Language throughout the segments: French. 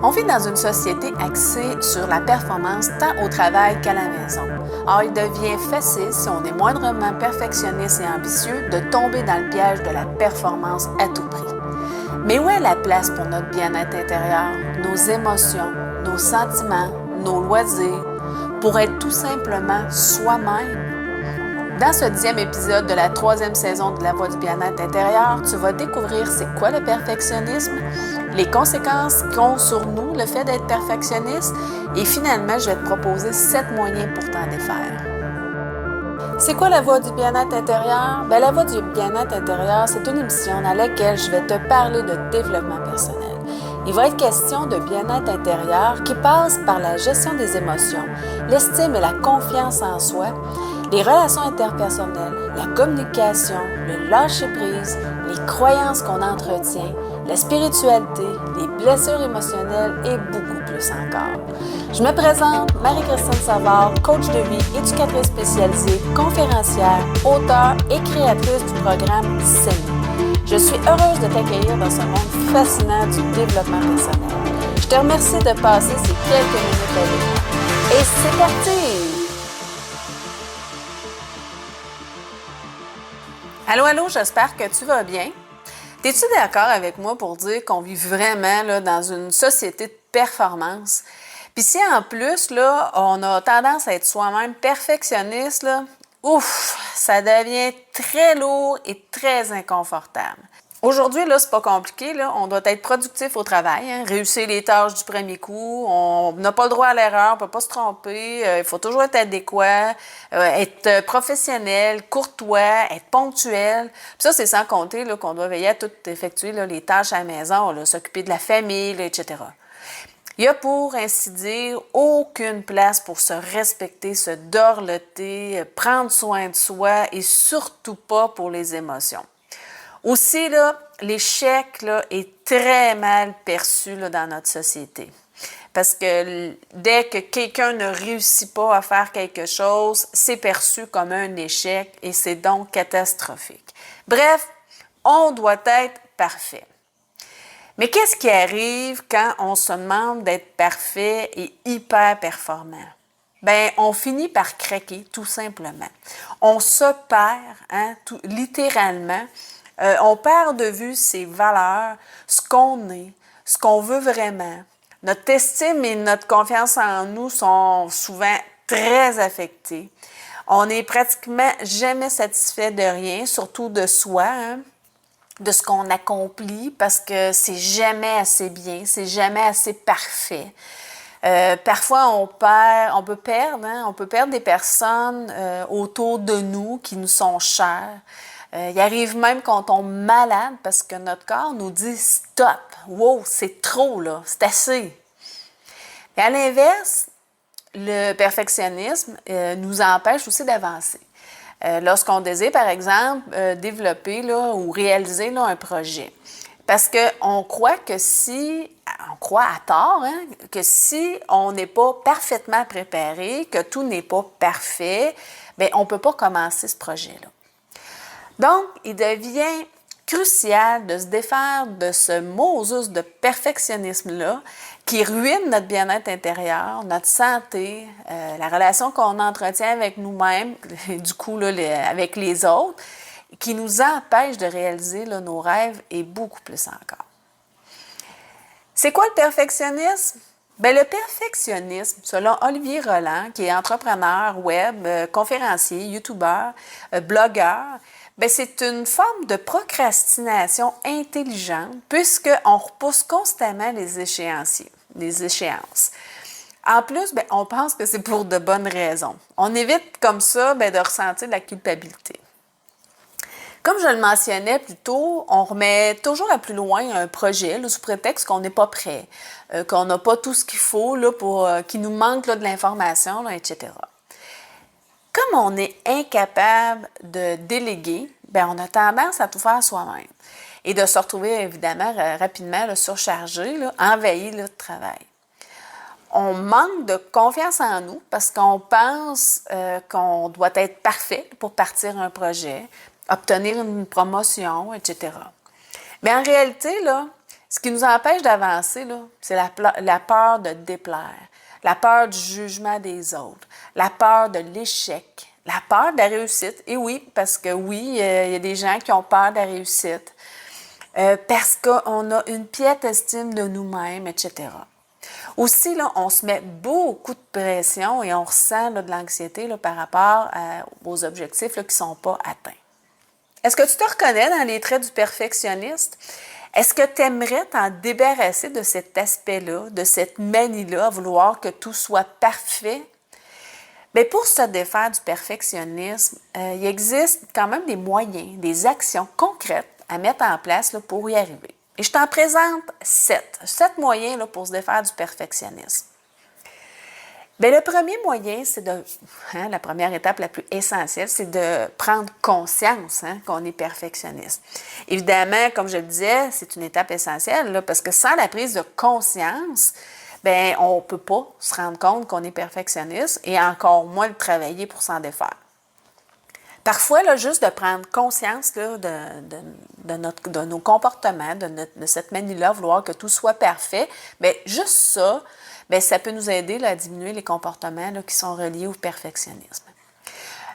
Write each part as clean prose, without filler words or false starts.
On vit dans une société axée sur la performance tant au travail qu'à la maison. Or, il devient facile, si on est moindrement perfectionniste et ambitieux, de tomber dans le piège de la performance à tout prix. Mais où est la place pour notre bien-être intérieur, nos émotions, nos sentiments, nos loisirs, pour être tout simplement soi-même? Dans ce 10e épisode de la 3e saison de La Voix du bien-être intérieur, tu vas découvrir c'est quoi le perfectionnisme, les conséquences qu'ont sur nous le fait d'être perfectionniste et finalement, je vais te proposer 7 moyens pour t'en défaire. C'est quoi la Voix du bien-être intérieur? La Voix du bien-être intérieur, c'est une émission dans laquelle je vais te parler de développement personnel. Il va être question de bien-être intérieur qui passe par la gestion des émotions, l'estime et la confiance en soi, les relations interpersonnelles, la communication, le lâcher-prise, les croyances qu'on entretient, la spiritualité, les blessures émotionnelles et beaucoup plus encore. Je me présente, Marie-Christine Savard, coach de vie, éducatrice spécialisée, conférencière, auteure et créatrice du programme SEMI. Je suis heureuse de t'accueillir dans ce monde fascinant du développement personnel. Je te remercie de passer ces quelques minutes avec moi. Et c'est parti! Allô, j'espère que tu vas bien. Es-tu d'accord avec moi pour dire qu'on vit vraiment là, dans une société de performance? Puis si en plus, là, on a tendance à être soi-même perfectionniste, là, ça devient très lourd et très inconfortable. Aujourd'hui, là, c'est pas compliqué, là. On doit être productif au travail, réussir les tâches du premier coup. On n'a pas le droit à l'erreur, on peut pas se tromper. Il faut toujours être adéquat, être professionnel, courtois, être ponctuel. Puis ça, c'est sans compter là, qu'on doit veiller à tout effectuer là, les tâches à la maison, là, s'occuper de la famille, là, etc. Il y a pour ainsi dire aucune place pour se respecter, se dorloter, prendre soin de soi et surtout pas pour les émotions. Aussi, là, l'échec là, est très mal perçu là, dans notre société. Parce que dès que quelqu'un ne réussit pas à faire quelque chose, c'est perçu comme un échec et c'est donc catastrophique. Bref, on doit être parfait. Mais qu'est-ce qui arrive quand on se demande d'être parfait et hyper performant? On finit par craquer, tout simplement. On se perd, littéralement. On perd de vue ses valeurs, ce qu'on est, ce qu'on veut vraiment. Notre estime et notre confiance en nous sont souvent très affectées. On n'est pratiquement jamais satisfait de rien, surtout de soi, de ce qu'on accomplit, parce que c'est jamais assez bien, c'est jamais assez parfait. Parfois, on peut perdre des personnes autour de nous qui nous sont chères. Il arrive même qu'on tombe malade parce que notre corps nous dit « stop, wow, c'est trop, là, c'est assez ». Et à l'inverse, le perfectionnisme nous empêche aussi d'avancer. Lorsqu'on désire, par exemple, développer là, ou réaliser là, un projet. Parce qu'on croit on croit à tort, que si on n'est pas parfaitement préparé, que tout n'est pas parfait, on ne peut pas commencer ce projet-là. Donc, il devient crucial de se défaire de ce mosus de perfectionnisme-là qui ruine notre bien-être intérieur, notre santé, la relation qu'on entretient avec nous-mêmes, du coup là, avec les autres, qui nous empêche de réaliser là, nos rêves et beaucoup plus encore. C'est quoi le perfectionnisme? Le perfectionnisme, selon Olivier Roland, qui est entrepreneur web, conférencier, youtubeur, blogueur, c'est une forme de procrastination intelligente puisqu'on repousse constamment les échéances. En plus, on pense que c'est pour de bonnes raisons. On évite comme ça de ressentir de la culpabilité. Comme je le mentionnais plus tôt, on remet toujours à plus loin un projet là, sous prétexte qu'on n'est pas prêt, qu'on n'a pas tout ce qu'il faut là, qu'il nous manque là, de l'information, là, etc. Comme on est incapable de déléguer, on a tendance à tout faire soi-même et de se retrouver évidemment rapidement là, surchargé, là, envahi là, de travail. On manque de confiance en nous parce qu'on pense qu'on doit être parfait pour partir un projet, obtenir une promotion, etc. Mais en réalité, là, Ce qui nous empêche d'avancer, là, c'est la peur de déplaire, la peur du jugement des autres, la peur de l'échec, la peur de la réussite. Et oui, parce que oui, il y a des gens qui ont peur de la réussite, parce qu'on a une piètre estime de nous-mêmes, etc. Aussi, là, on se met beaucoup de pression et on ressent là, de l'anxiété là, par rapport aux objectifs là, qui ne sont pas atteints. Est-ce que tu te reconnais dans les traits du perfectionniste? Est-ce que tu aimerais t'en débarrasser de cet aspect-là, de cette manie-là, à vouloir que tout soit parfait? Bien, pour se défaire du perfectionnisme, il existe quand même des moyens, des actions concrètes à mettre en place là, pour y arriver. Et je t'en présente 7 moyens là, pour se défaire du perfectionnisme. Bien, le premier moyen, c'est la première étape la plus essentielle, c'est de prendre conscience qu'on est perfectionniste. Évidemment, comme je le disais, c'est une étape essentielle là, parce que sans la prise de conscience, bien, on ne peut pas se rendre compte qu'on est perfectionniste et encore moins le travailler pour s'en défaire. Parfois, là, juste de prendre conscience là, de nos comportements, de cette manie-là, vouloir que tout soit parfait, bien, juste ça, bien, ça peut nous aider là, à diminuer les comportements là, qui sont reliés au perfectionnisme.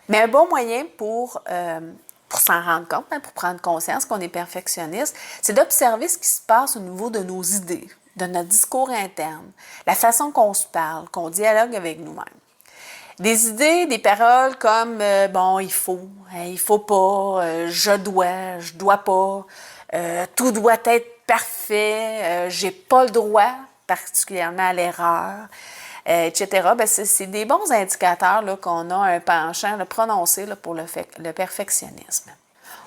Mais un bon moyen pour s'en rendre compte, pour prendre conscience qu'on est perfectionniste, c'est d'observer ce qui se passe au niveau de nos idées, de notre discours interne, la façon qu'on se parle, qu'on dialogue avec nous-mêmes. Des idées, des paroles comme bon, il faut pas, je dois pas, tout doit être parfait, j'ai pas le droit, particulièrement à l'erreur, etc. Bien, c'est des bons indicateurs là, qu'on a un penchant là, prononcé là, pour le perfectionnisme.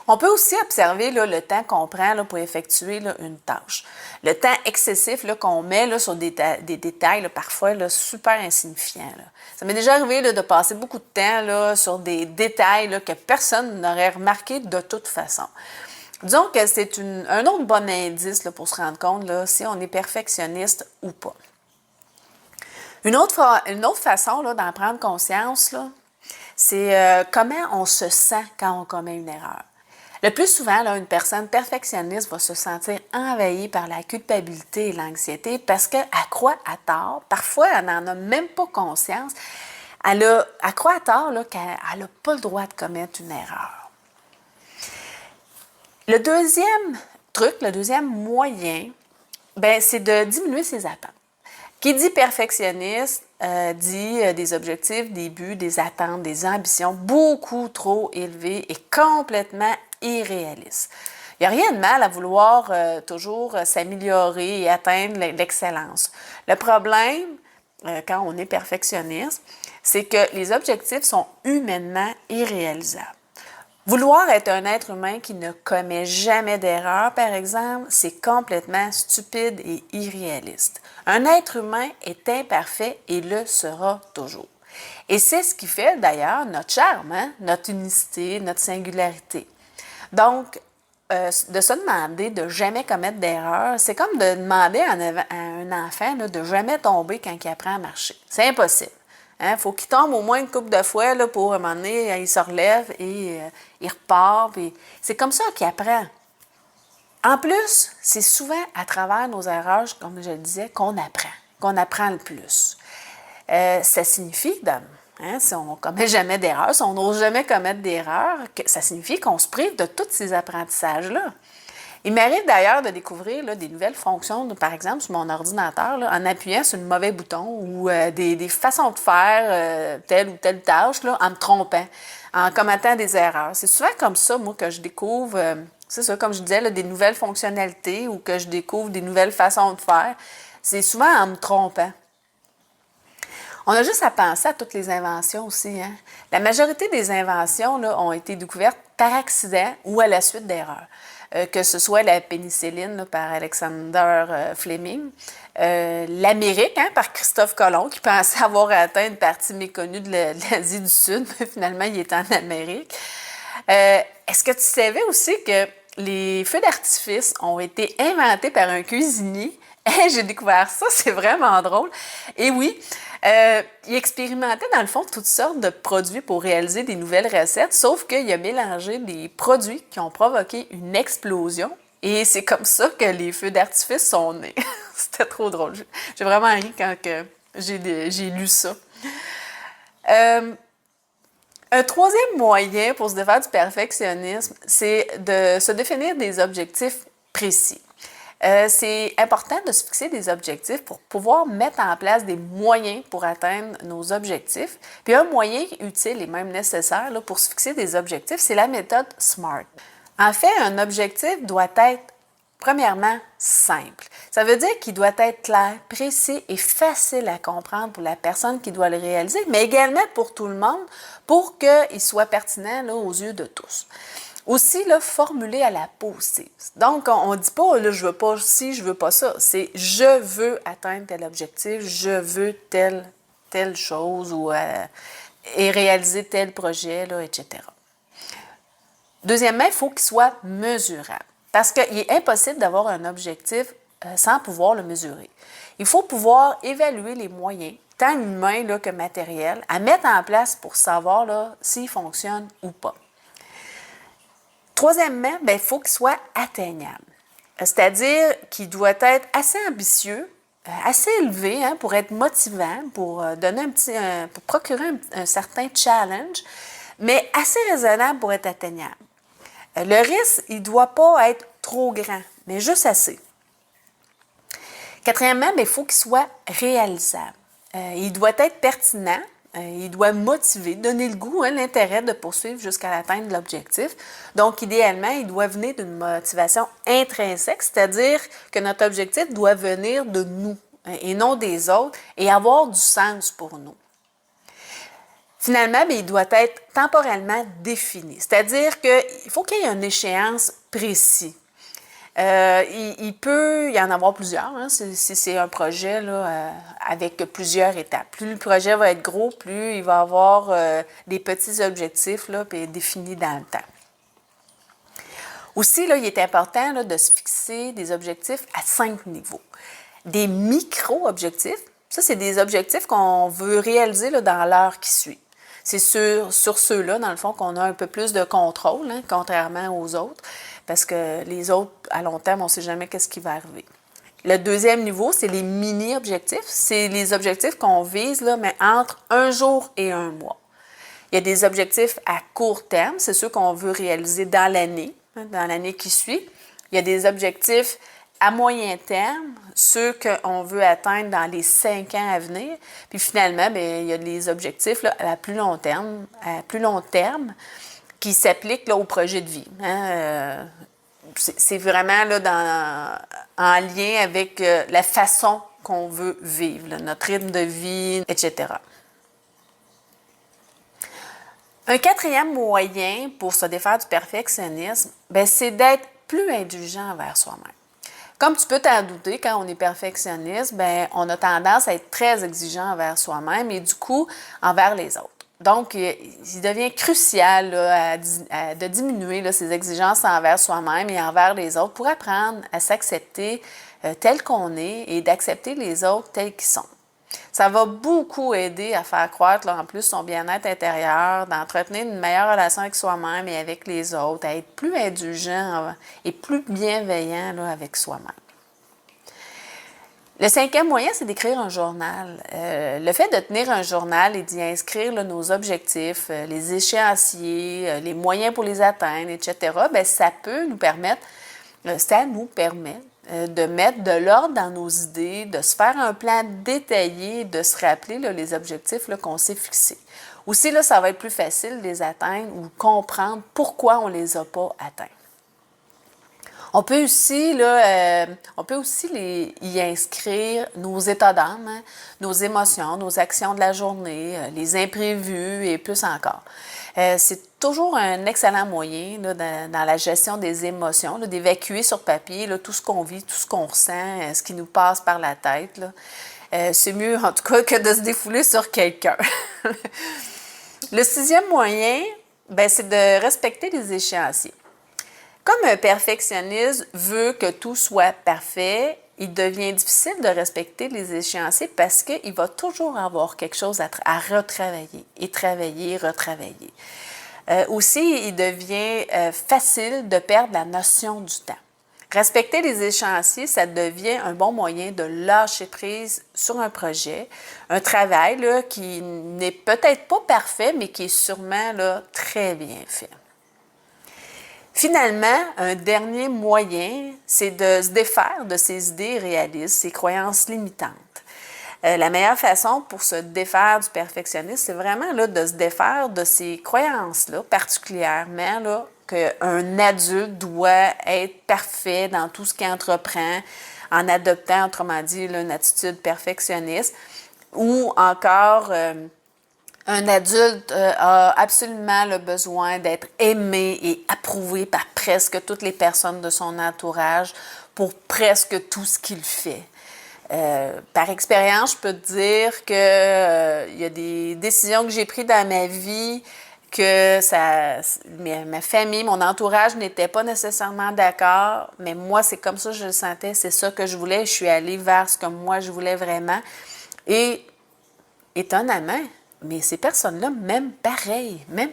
On peut aussi observer là, le temps qu'on prend là, pour effectuer là, une tâche. Le temps excessif là, qu'on met là, sur des détails, là, parfois là, super insignifiants. Là. Ça m'est déjà arrivé là, de passer beaucoup de temps là, sur des détails là, que personne n'aurait remarqué de toute façon. Disons que c'est un autre bon indice là, pour se rendre compte là, si on est perfectionniste ou pas. Une autre façon là, d'en prendre conscience, là, c'est comment on se sent quand on commet une erreur. Le plus souvent, là, une personne perfectionniste va se sentir envahie par la culpabilité et l'anxiété parce qu'elle croit à tort, parfois elle n'en a même pas conscience, elle croit à tort là, qu'elle n'a pas le droit de commettre une erreur. Le deuxième truc, le deuxième moyen, bien, c'est de diminuer ses attentes. Qui dit perfectionniste dit des objectifs, des buts, des attentes, des ambitions beaucoup trop élevées et complètement irréalistes. Il n'y a rien de mal à vouloir toujours s'améliorer et atteindre l'excellence. Le problème, quand on est perfectionniste, c'est que les objectifs sont humainement irréalisables. Vouloir être un être humain qui ne commet jamais d'erreur, par exemple, c'est complètement stupide et irréaliste. Un être humain est imparfait et le sera toujours. Et c'est ce qui fait d'ailleurs notre charme, notre unicité, notre singularité. Donc, de se demander de jamais commettre d'erreur, c'est comme de demander à un enfant là, de jamais tomber quand il apprend à marcher. C'est impossible. Il faut qu'il tombe au moins une couple de fois là, pour, à un moment donné, il se relève et il repart. Puis c'est comme ça qu'il apprend. En plus, c'est souvent à travers nos erreurs, comme je le disais, qu'on apprend le plus. Ça signifie, si on ne commet jamais d'erreurs, si on n'ose jamais commettre d'erreurs, ça signifie qu'on se prive de tous ces apprentissages-là. Il m'arrive d'ailleurs de découvrir là, des nouvelles fonctions, par exemple, sur mon ordinateur, là, en appuyant sur le mauvais bouton ou des façons de faire telle ou telle tâche là, en me trompant, en commettant des erreurs. C'est souvent comme ça, moi, que je découvre, c'est ça, comme je disais, là, des nouvelles fonctionnalités ou que je découvre des nouvelles façons de faire. C'est souvent en me trompant. On a juste à penser à toutes les inventions aussi. La majorité des inventions là, ont été découvertes par accident ou à la suite d'erreurs. Que ce soit la pénicilline là, par Alexander Fleming, l'Amérique par Christophe Colomb, qui pensait avoir atteint une partie méconnue de l'Asie du Sud, mais finalement il est en Amérique. Est-ce que tu savais aussi que les feux d'artifice ont été inventés par un cuisinier? J'ai découvert ça, c'est vraiment drôle. Et oui, il expérimentait dans le fond toutes sortes de produits pour réaliser des nouvelles recettes, sauf qu'il a mélangé des produits qui ont provoqué une explosion Et c'est comme ça que les feux d'artifice sont nés. C'était trop drôle. J'ai vraiment ri quand j'ai lu ça. Un troisième moyen pour se défaire du perfectionnisme, c'est de se définir des objectifs précis. C'est important de se fixer des objectifs pour pouvoir mettre en place des moyens pour atteindre nos objectifs. Puis un moyen utile et même nécessaire là, pour se fixer des objectifs, c'est la méthode SMART. En fait, un objectif doit être premièrement simple. Ça veut dire qu'il doit être clair, précis et facile à comprendre pour la personne qui doit le réaliser, mais également pour tout le monde, pour qu'il soit pertinent là, aux yeux de tous. Aussi, là, formulé à la positive. Donc, on ne dit pas, là, je veux pas ci, je veux pas ça. C'est je veux atteindre tel objectif, je veux telle chose et réaliser tel projet, là, etc. Deuxièmement, il faut qu'il soit mesurable. Parce qu'il est impossible d'avoir un objectif sans pouvoir le mesurer. Il faut pouvoir évaluer les moyens, tant humains là, que matériels, à mettre en place pour savoir là, s'ils fonctionnent ou pas. Troisièmement, il faut qu'il soit atteignable. C'est-à-dire qu'il doit être assez ambitieux, assez élevé hein, pour être motivant, pour donner pour procurer un certain challenge, mais assez raisonnable pour être atteignable. Le risque, il ne doit pas être trop grand, mais juste assez. Quatrièmement, il faut qu'il soit réalisable. Il doit être pertinent, il doit motiver, donner le goût, hein, l'intérêt de poursuivre jusqu'à l'atteinte de l'objectif. Donc, idéalement, il doit venir d'une motivation intrinsèque, c'est-à-dire que notre objectif doit venir de nous et non des autres et avoir du sens pour nous. Finalement, il doit être temporellement défini, c'est-à-dire qu'il faut qu'il y ait une échéance précise. Il peut y en avoir plusieurs, hein, si c'est un projet là, avec plusieurs étapes. Plus le projet va être gros, plus il va avoir des petits objectifs là, puis définis dans le temps. Aussi, là, il est important là, de se fixer des objectifs à 5 niveaux. Des micro-objectifs, ça, c'est des objectifs qu'on veut réaliser là, dans l'heure qui suit. C'est sur ceux-là, dans le fond, qu'on a un peu plus de contrôle, hein, contrairement aux autres, parce que les autres, à long terme, on ne sait jamais qu'est-ce qui va arriver. Le deuxième niveau, c'est les mini-objectifs. C'est les objectifs qu'on vise, là, mais entre un jour et un mois. Il y a des objectifs à court terme, c'est ceux qu'on veut réaliser dans l'année qui suit. Il y a des objectifs à moyen terme, ceux qu'on veut atteindre dans les 5 ans à venir. Puis finalement, il y a des objectifs là, à plus long terme qui s'appliquent là, au projet de vie. Hein? C'est vraiment là, en lien avec la façon qu'on veut vivre, là, notre rythme de vie, etc. Un quatrième moyen pour se défaire du perfectionnisme, c'est d'être plus indulgent envers soi-même. Comme tu peux t'en douter, quand on est perfectionniste, on a tendance à être très exigeant envers soi-même et du coup, envers les autres. Donc, il devient crucial là, de diminuer là, ses exigences envers soi-même et envers les autres pour apprendre à s'accepter tel qu'on est et d'accepter les autres tels qu'ils sont. Ça va beaucoup aider à faire croître là, en plus son bien-être intérieur, d'entretenir une meilleure relation avec soi-même et avec les autres, à être plus indulgent et plus bienveillant là, avec soi-même. Le cinquième moyen, c'est d'écrire un journal. Le fait de tenir un journal et d'y inscrire là, nos objectifs, les échéanciers, les moyens pour les atteindre, etc., ça peut nous permettre, ça nous permet de mettre de l'ordre dans nos idées, de se faire un plan détaillé, de se rappeler là, les objectifs là, qu'on s'est fixés. Aussi, là, ça va être plus facile de les atteindre ou comprendre pourquoi on ne les a pas atteints. On peut aussi y inscrire nos états d'âme, hein, nos émotions, nos actions de la journée, les imprévus et plus encore. C'est toujours un excellent moyen là, dans la gestion des émotions, là, d'évacuer sur papier là, tout ce qu'on vit, tout ce qu'on ressent, ce qui nous passe par la tête. Là. C'est mieux en tout cas que de se défouler sur quelqu'un. Le sixième moyen, c'est de respecter les échéanciers. Comme un perfectionniste veut que tout soit parfait, il devient difficile de respecter les échéanciers parce qu'il va toujours avoir quelque chose à retravailler et travailler, retravailler. Aussi, il devient facile de perdre la notion du temps. Respecter les échéanciers, ça devient un bon moyen de lâcher prise sur un projet, un travail là, qui n'est peut-être pas parfait, mais qui est sûrement là, très bien fait. Finalement, un dernier moyen, c'est de se défaire de ses idées irréalistes, ses croyances limitantes. La meilleure façon pour se défaire du perfectionnisme, c'est vraiment là, de se défaire de ces croyances-là, particulièrement là, qu'un adulte doit être parfait dans tout ce qu'il entreprend, en adoptant, autrement dit, là, une attitude perfectionniste, ou encore un adulte a absolument le besoin d'être aimé et approuvé par presque toutes les personnes de son entourage pour presque tout ce qu'il fait. Par expérience, je peux te dire que y a des décisions que j'ai prises dans ma vie que ma famille, mon entourage n'était pas nécessairement d'accord, mais moi, c'est comme ça que je le sentais, c'est ça que je voulais. Je suis allée vers ce que moi, je voulais vraiment. Et étonnamment, mais ces personnes-là même pareil, même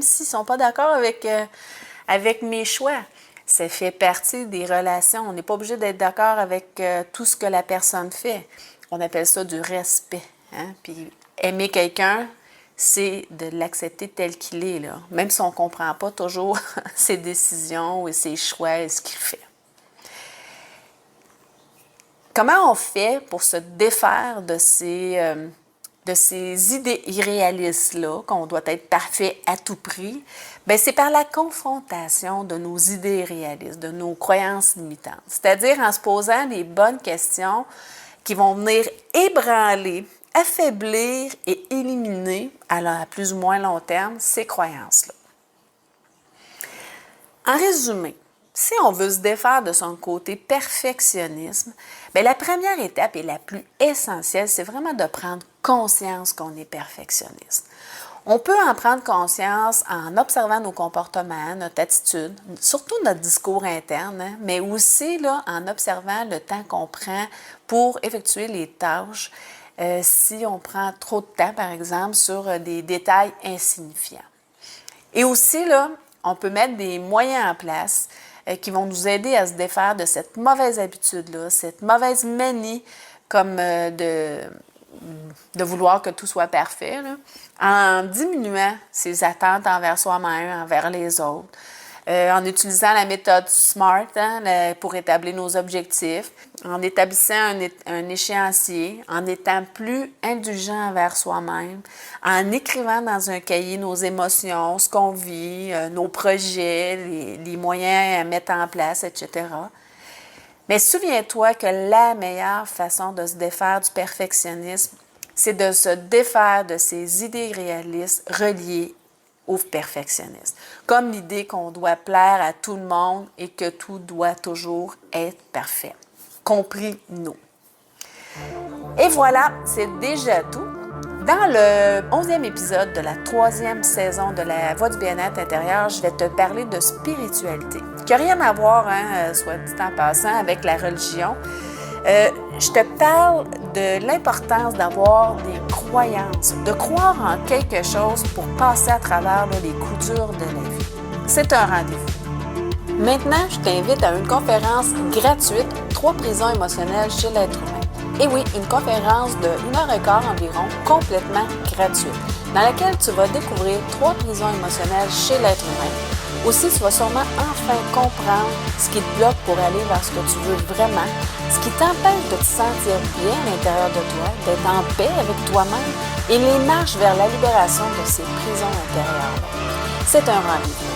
s'ils ne sont pas d'accord avec mes choix. Ça fait partie des relations. On n'est pas obligé d'être d'accord avec tout ce que la personne fait. On appelle ça du respect. Hein? Puis aimer quelqu'un, c'est de l'accepter tel qu'il est, là. Même si on ne comprend pas toujours ses décisions et ses choix et ce qu'il fait. Comment on fait pour se défaire de ces idées irréalistes-là, qu'on doit être parfait à tout prix? Bien, c'est par la confrontation de nos idées irréalistes, de nos croyances limitantes. C'est-à-dire en se posant les bonnes questions qui vont venir ébranler, affaiblir et éliminer, à plus ou moins long terme, ces croyances-là. En résumé, si on veut se défaire de son côté perfectionnisme, bien, la première étape et la plus essentielle, c'est vraiment de prendre conscience qu'on est perfectionniste. On peut en prendre conscience en observant nos comportements, notre attitude, surtout notre discours interne, hein, mais aussi là, en observant le temps qu'on prend pour effectuer les tâches, si on prend trop de temps, par exemple, sur des détails insignifiants. Et aussi, là, on peut mettre des moyens en place qui vont nous aider à se défaire de cette mauvaise habitude-là, cette mauvaise manie comme de vouloir que tout soit parfait, là, en diminuant ses attentes envers soi-même, envers les autres, en utilisant la méthode SMART hein, pour établir nos objectifs, en établissant un échéancier, en étant plus indulgent envers soi-même, en écrivant dans un cahier nos émotions, ce qu'on vit, nos projets, les moyens à mettre en place, etc. Mais souviens-toi que la meilleure façon de se défaire du perfectionnisme, c'est de se défaire de ces idées réalistes reliées au perfectionnisme. Comme l'idée qu'on doit plaire à tout le monde et que tout doit toujours être parfait, compris nous. Et voilà, c'est déjà tout. Dans le 11e épisode de la 3e saison de La Voix du bien-être intérieur, je vais te parler de spiritualité, qui n'a rien à voir, hein, soit dit en passant, avec la religion. Je te parle de l'importance d'avoir des croyances, de croire en quelque chose pour passer à travers là, les coups durs de la vie. C'est un rendez-vous. Maintenant, je t'invite à une conférence gratuite, 3 prisons émotionnelles chez l'être humain. Et oui, une conférence de 1h15 environ, complètement gratuite, dans laquelle tu vas découvrir 3 prisons émotionnelles chez l'être humain. Aussi, tu vas sûrement enfin comprendre ce qui te bloque pour aller vers ce que tu veux vraiment, ce qui t'empêche de te sentir bien à l'intérieur de toi, d'être en paix avec toi-même et les marches vers la libération de ces prisons intérieures-là. C'est un rendez-vous.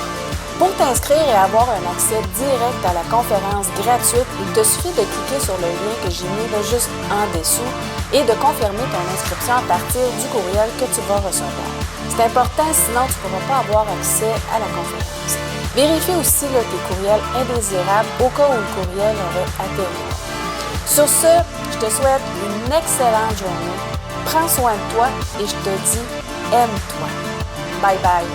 Pour t'inscrire et avoir un accès direct à la conférence gratuite, il te suffit de cliquer sur le lien que j'ai mis là juste en dessous et de confirmer ton inscription à partir du courriel que tu vas recevoir. C'est important, sinon tu ne pourras pas avoir accès à la conférence. Vérifie aussi là, tes courriels indésirables au cas où le courriel aurait atterri. Sur ce, je te souhaite une excellente journée. Prends soin de toi et je te dis aime-toi. Bye bye.